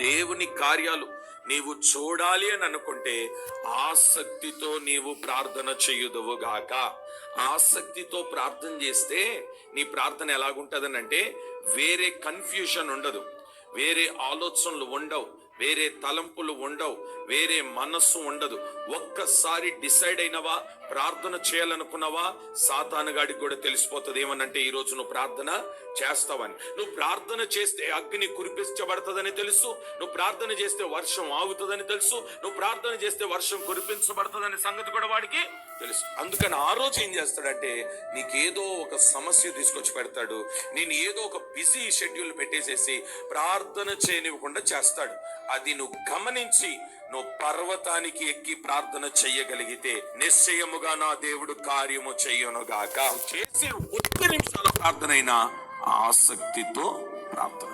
దేవుని కార్యాలు నీవు చూడాలి అని అనుకుంటే ఆసక్తితో నీవు ప్రార్థన చెయ్యుదువుగాక. ఆసక్తితో ప్రార్థన చేస్తే నీ ప్రార్థన ఎలాగుంటదనంటే వేరే కన్ఫ్యూషన్ ఉండదు, వేరే ఆలోచనలు ఉండవు, వేరే తలంపులు ఉండవు, వేరే మనస్సు ఉండదు. ఒక్కసారి డిసైడ్ అయినవా, ప్రార్థన చేయాలనుకున్నావా, సాతానుగాడికి కూడా తెలిసిపోతుంది ఏమనంటే ఈరోజు నువ్వు ప్రార్థన చేస్తావని. నువ్వు ప్రార్థన చేస్తే అగ్ని కురిపించబడుతుందని తెలుసు, నువ్వు ప్రార్థన చేస్తే వర్షం ఆగుతుందని తెలుసు, నువ్వు ప్రార్థన చేస్తే వర్షం కురిపించబడుతుందనే సంగతి కూడా వాడికి తెలుసు. అందుకని ఆ రోజు ఏం చేస్తాడంటే నీకేదో ఒక సమస్య తీసుకొచ్చి పెడతాడు, నేను ఏదో ఒక బిజీ షెడ్యూల్ పెట్టేసేసి ప్రార్థన చేయనివ్వకుండా చేస్తాడు. అది నువ్వు గమనించి నువ్వు పర్వతానికి ఎక్కి ప్రార్థన చెయ్యగలిగితే నిశ్చయముగా నా దేవుడు కార్యము చెయ్యనుగాక. చేసే 1 నిమిషాల ప్రార్థనైనా ఆసక్తితో ప్రార్థన.